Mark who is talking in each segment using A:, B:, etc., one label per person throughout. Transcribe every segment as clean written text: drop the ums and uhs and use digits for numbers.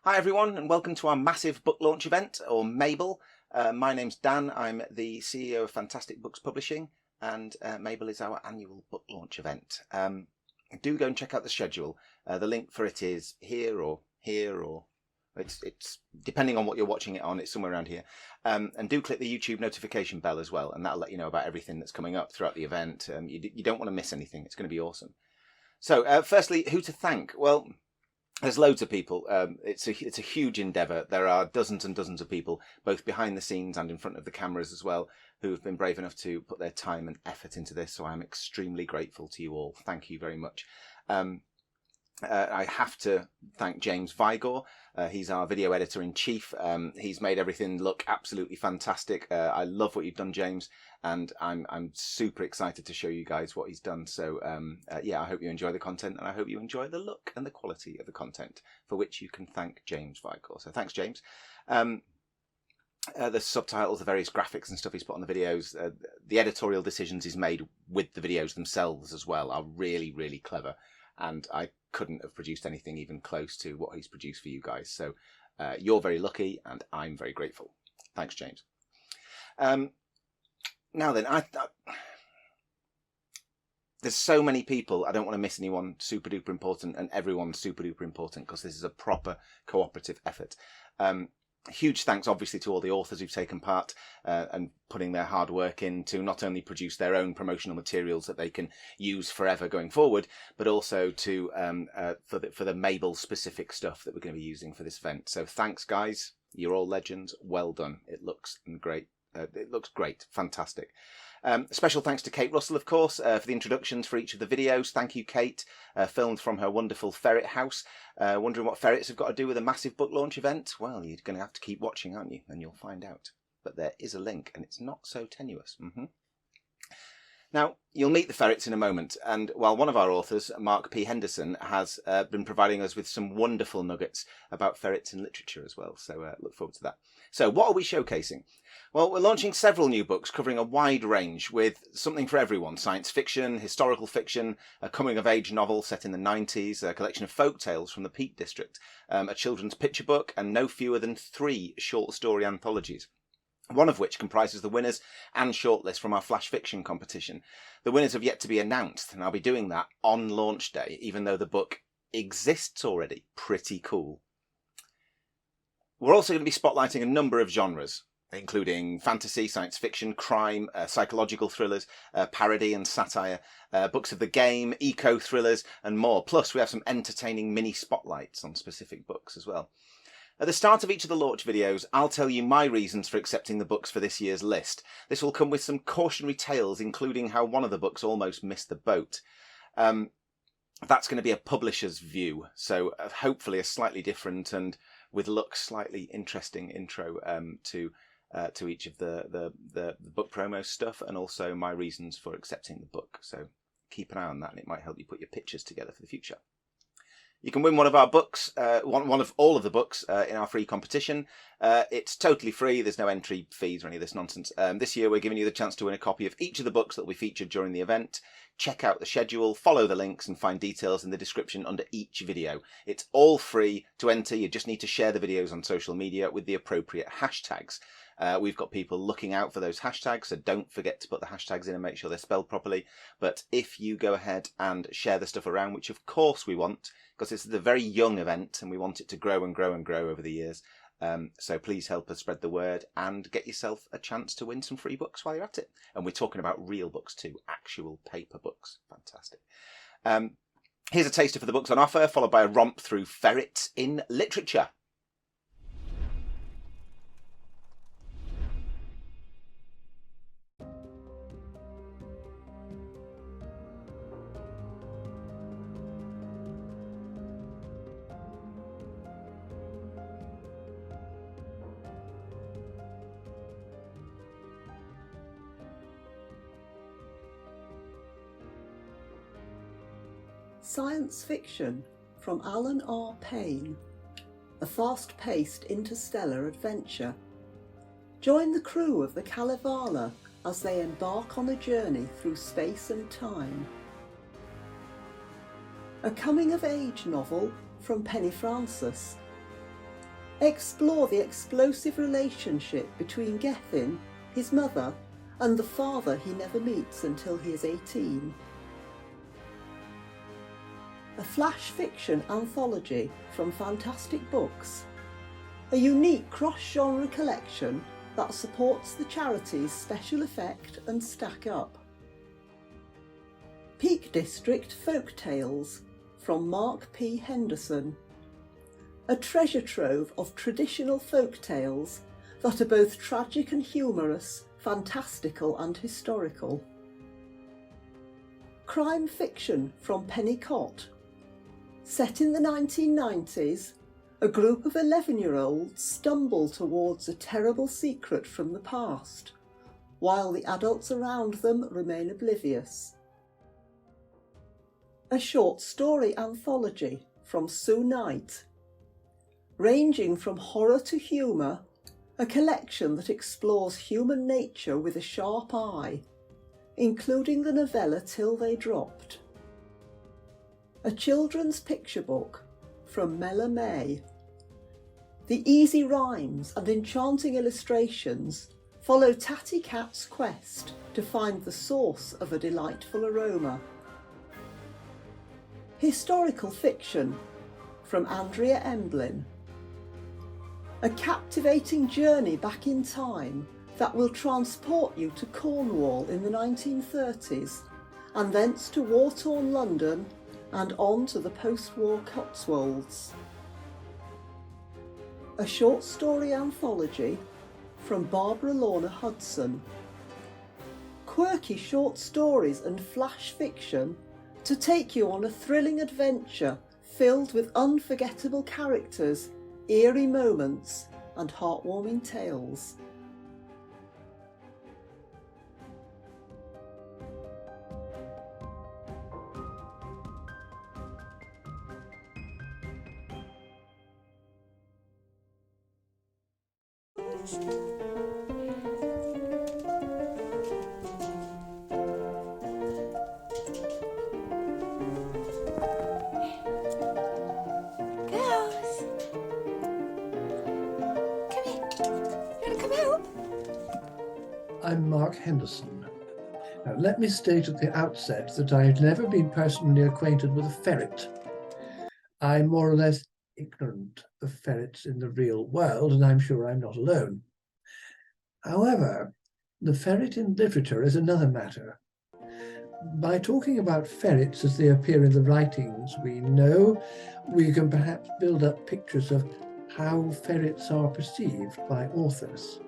A: Hi everyone, and welcome to our massive book launch event, or MABLE. My name's Dan, I'm the CEO of Fantastic Books Publishing, and MABLE is our annual book launch event. Do go and check out the schedule. The link for it is here, or it's depending on what you're watching it on, it's somewhere around here. And do click the YouTube notification bell as well, and that'll let you know about everything that's coming up throughout the event. You don't want to miss anything, it's going to be awesome. So firstly, who to thank? Well, there's loads of people. It's a huge endeavour. There are dozens and dozens of people, both behind the scenes and in front of the cameras as well, who have been brave enough to put their time and effort into this. So I'm extremely grateful to you all. Thank you very much. I have to thank James Vigor. He's our video editor in chief. He's made everything look absolutely fantastic. I love what you've done, James, and I'm super excited to show you guys what he's done. So yeah, I hope you enjoy the content, and I hope you enjoy the look and the quality of the content, for which you can thank James Vigor. So thanks, James. The subtitles, the various graphics and stuff he's put on the videos, the editorial decisions he's made with the videos themselves as well are really, really clever. And I couldn't have produced anything even close to what he's produced for you guys. So you're very lucky, and I'm very grateful. Thanks, James. Now then, there's so many people. I don't want to miss anyone super duper important, and everyone's super duper important, because this is a proper cooperative effort. Huge thanks, obviously, to all the authors who've taken part and putting their hard work in to not only produce their own promotional materials that they can use forever going forward, but also to for the MABLE specific stuff that we're going to be using for this event. So thanks, guys. You're all legends. Well done. It looks great. It looks great. Fantastic. Special thanks to Kate Russell, of course, for the introductions for each of the videos. Thank you, Kate. Filmed from her wonderful ferret house. Wondering what ferrets have got to do with a massive book launch event? Well, you're going to have to keep watching, aren't you? And you'll find out. But there is a link, and it's not so tenuous. Now, you'll meet the ferrets in a moment, and while one of our authors, Mark P Henderson, has been providing us with some wonderful nuggets about ferrets in literature as well, so look forward to that. So what are we showcasing? Well, we're launching several new books covering a wide range, with something for everyone: science fiction, historical fiction, a coming-of-age novel set in the 90s, a collection of folk tales from the Peak District, a children's picture book, and no fewer than 3 short story anthologies, one of which comprises the winners and shortlist from our flash fiction competition. The winners have yet to be announced, and I'll be doing that on launch day, even though the book exists already. Pretty cool. We're also going to be spotlighting a number of genres, including fantasy, science fiction, crime, psychological thrillers, parody and satire, books of the game, eco-thrillers, and more. Plus, we have some entertaining mini spotlights on specific books as well. At the start of each of the launch videos, I'll tell you my reasons for accepting the books for this year's list. This will come with some cautionary tales, including how one of the books almost missed the boat. That's going to be a publisher's view, so hopefully a slightly different and, with luck, slightly interesting intro to each of the book promo stuff, and also my reasons for accepting the book. So keep an eye on that, and it might help you put your pictures together for the future. You can win one of our books, one of all of the books in our free competition. It's totally free. There's no entry fees or any of this nonsense. This year we're giving you the chance to win a copy of each of the books that will be featured during the event. Check out the schedule, follow the links, and find details in the description under each video. It's all free to enter. You just need to share the videos on social media with the appropriate hashtags. We've got people looking out for those hashtags, so don't forget to put the hashtags in and make sure they're spelled properly. But if you go ahead and share the stuff around, which of course we want, because this is a very young event and we want it to grow and grow and grow over the years, so please help us spread the word and get yourself a chance to win some free books while you're at it. And we're talking about real books too, actual paper books. Fantastic. Here's a taster for the books on offer, followed by a romp through ferrets in literature.
B: Science fiction from Alan R. Payne, a fast-paced interstellar adventure. Join the crew of the Kalevala as they embark on a journey through space and time. A coming-of-age novel from Penny Francis. explore the explosive relationship between Gethin, his mother, and the father he never meets until he is 18. A flash fiction anthology from Fantastic Books, a unique cross-genre collection that supports the charities Special Effect and Stack Up. Peak District Folk Tales from Mark P Henderson, a treasure trove of traditional folk tales that are both tragic and humorous, fantastical and historical. Crime fiction from Penny Grubb. Set in the 1990s, a group of 11-year-olds stumble towards a terrible secret from the past, while the adults around them remain oblivious. A short story anthology from Sue Knight. Ranging from horror to humour, a collection that explores human nature with a sharp eye, including the novella Till They Dropped. A children's picture book from Mella May. The easy rhymes and enchanting illustrations follow Tatty Cat's quest to find the source of a delightful aroma. Historical fiction from Andrea Emblin. A captivating journey back in time that will transport you to Cornwall in the 1930s and thence to war-torn London and on to the post-war Cotswolds. A short story anthology from Barbara Lorna Hudson. Quirky short stories and flash fiction to take you on a thrilling adventure filled with unforgettable characters, eerie moments and heartwarming tales.
C: I'm Mark Henderson. Now, let me state at the outset that I've never been personally acquainted with a ferret. I'm more or less ignorant of ferrets in the real world, and I'm sure I'm not alone. However, the ferret in literature is another matter. By talking about ferrets as they appear in the writings we know, we can perhaps build up pictures of how ferrets are perceived by authors,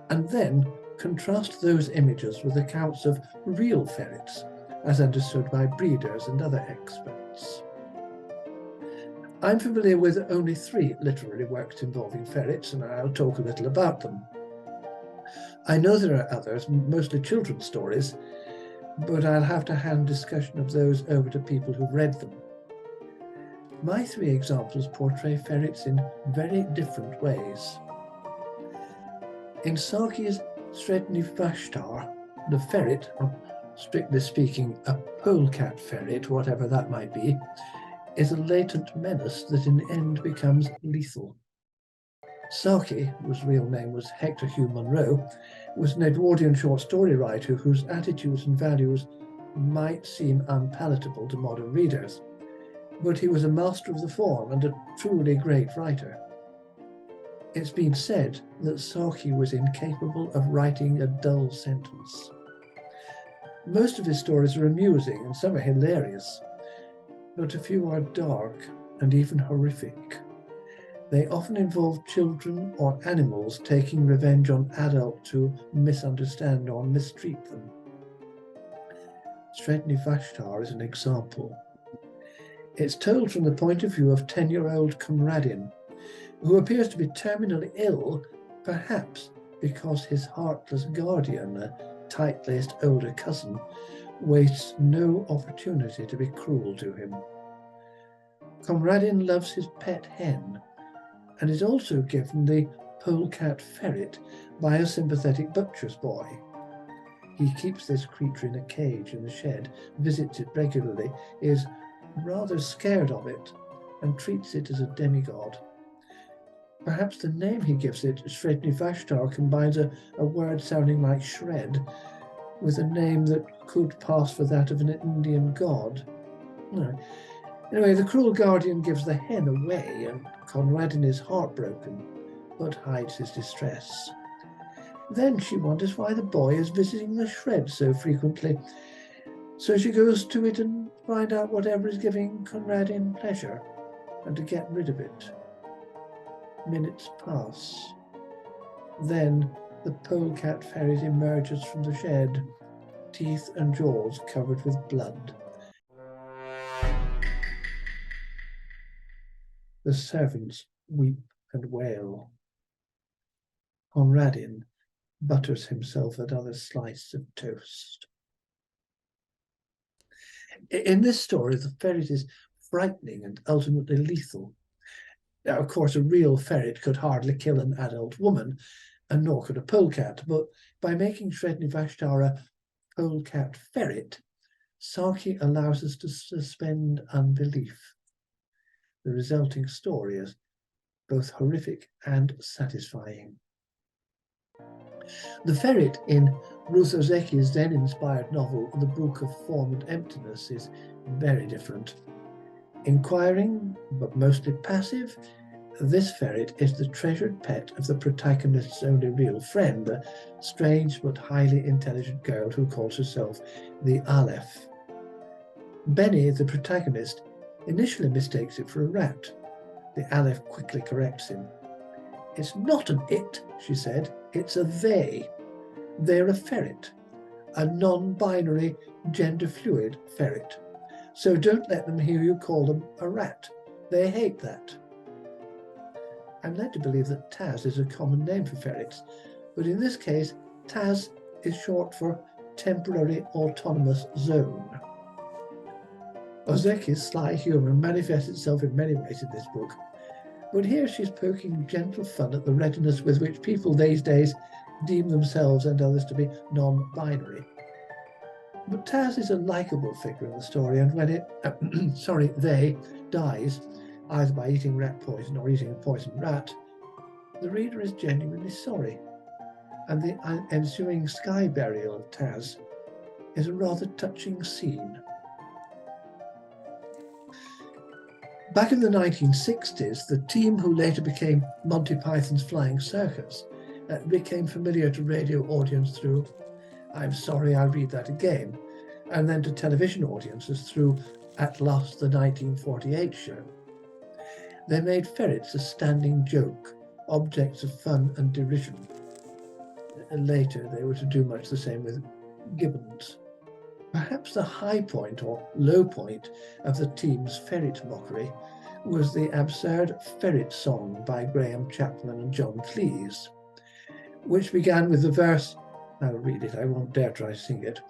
C: and then contrast those images with accounts of real ferrets, as understood by breeders and other experts. I'm familiar with only 3 literary works involving ferrets, and I'll talk a little about them. I know there are others, mostly children's stories, but I'll have to hand discussion of those over to people who've read them. My 3 examples portray ferrets in very different ways. In Saki's Sredni Vashtar, the ferret, or strictly speaking a polecat ferret, whatever that might be, is a latent menace that in the end becomes lethal. Saki, whose real name was Hector Hugh Munro, was an Edwardian short story writer whose attitudes and values might seem unpalatable to modern readers, but he was a master of the form and a truly great writer. It's been said that Saki was incapable of writing a dull sentence. Most of his stories are amusing and some are hilarious, but a few are dark and even horrific. They often involve children or animals taking revenge on adults who misunderstand or mistreat them. Sredni Vashtar is an example. It's told from the point of view of 10-year-old Conradin, who appears to be terminally ill, perhaps because his heartless guardian, a tight-laced older cousin, wastes no opportunity to be cruel to him. Conradin loves his pet hen, and is also given the polecat ferret by a sympathetic butcher's boy. He keeps this creature in a cage in the shed, visits it regularly, is rather scared of it, and treats it as a demigod. Perhaps the name he gives it, Shredni Vashtar, combines a word sounding like shred with a name that could pass for that of an Indian god. No. Anyway, the cruel guardian gives the hen away, and Conradin is heartbroken, but hides his distress. Then she wonders why the boy is visiting the shred so frequently, so she goes to it and find out whatever is giving Conradin pleasure, and to get rid of it. Minutes pass. Then the polecat ferret emerges from the shed, teeth and jaws covered with blood. The servants weep and wail. Conradin butters himself another slice of toast. In this story, the ferret is frightening and ultimately lethal. Now, of course, a real ferret could hardly kill an adult woman, and nor could a polecat, but by making Shredni Vashtar a polecat ferret, Saki allows us to suspend unbelief. The resulting story is both horrific and satisfying. The ferret in Ruth Ozeki's then-inspired novel, The Book of Form and Emptiness, is very different. Inquiring, but mostly passive, this ferret is the treasured pet of the protagonist's only real friend, a strange but highly intelligent girl who calls herself the Aleph. Benny, the protagonist, initially mistakes it for a rat. The Aleph quickly corrects him. "It's not an it," she said, "it's a they. They're a ferret, a non-binary, gender-fluid ferret. So don't let them hear you call them a rat. They hate that." I'm led to believe that Taz is a common name for ferrets, but in this case, Taz is short for Temporary Autonomous Zone. Ozeki's sly humour manifests itself in many ways in this book, but here she's poking gentle fun at the readiness with which people these days deem themselves and others to be non-binary. But Taz is a likeable figure in the story, and when they dies, either by eating rat poison or eating a poisoned rat, the reader is genuinely sorry, and the ensuing sky burial of Taz is a rather touching scene. Back in the 1960s, the team who later became Monty Python's Flying Circus became familiar to radio audience through I'm Sorry I Read That Again, and then to television audiences through At Last the 1948 show. They made ferrets a standing joke, objects of fun and derision. And later they were to do much the same with gibbons. Perhaps the high point or low point of the team's ferret mockery was the absurd Ferret Song by Graham Chapman and John Cleese, which began with the verse, I'll read it, I won't dare try to sing it.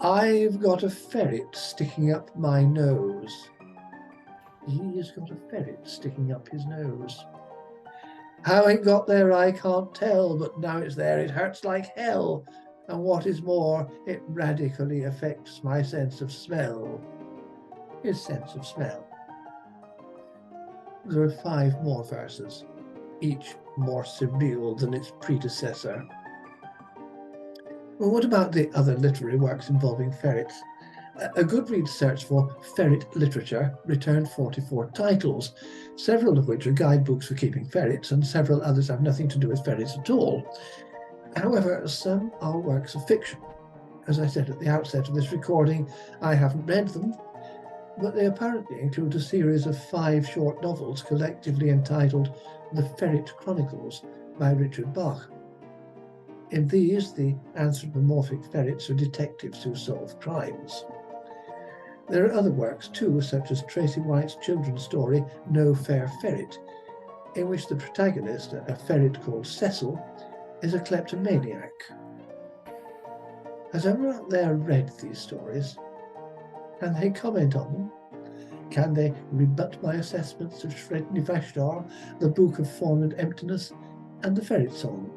C: "I've got a ferret sticking up my nose. He's got a ferret sticking up his nose. How it got there I can't tell, but now it's there it hurts like hell. And what is more, it radically affects my sense of smell." His sense of smell. There are 5 more verses, each more surreal than its predecessor. Well, what about the other literary works involving ferrets? A Goodreads search for ferret literature returned 44 titles, several of which are guidebooks for keeping ferrets, and several others have nothing to do with ferrets at all. However, some are works of fiction. As I said at the outset of this recording, I haven't read them, but they apparently include a series of 5 short novels collectively entitled The Ferret Chronicles by Richard Bach. In these, the anthropomorphic ferrets are detectives who solve crimes. There are other works too, such as Tracy White's children's story, No Fair Ferret, in which the protagonist, a ferret called Cecil, is a kleptomaniac. Has anyone out there read these stories? Can they comment on them? Can they rebut my assessments of Shredni Vashtar, The Book of Form and Emptiness, and The Ferret Song?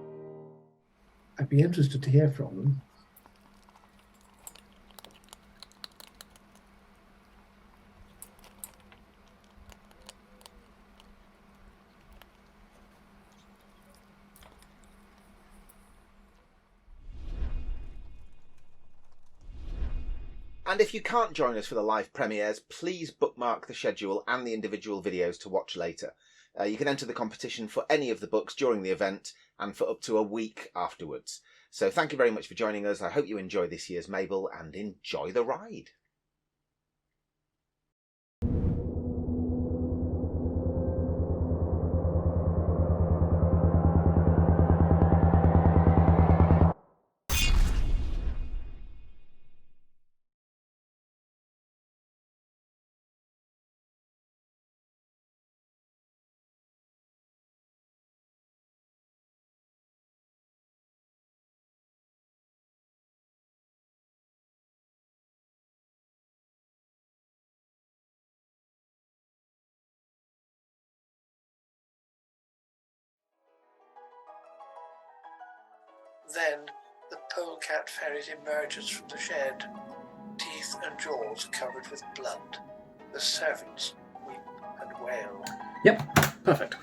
C: I'd be interested to hear from them.
A: And if you can't join us for the live premieres, please bookmark the schedule and the individual videos to watch later. You can enter the competition for any of the books during the event and for up to a week afterwards. So thank you very much for joining us. I hope you enjoy this year's MABLE and enjoy the ride.
C: Then the polecat ferret emerges from the shed, teeth and jaws covered with blood. The servants weep and wail.
D: Yep, perfect.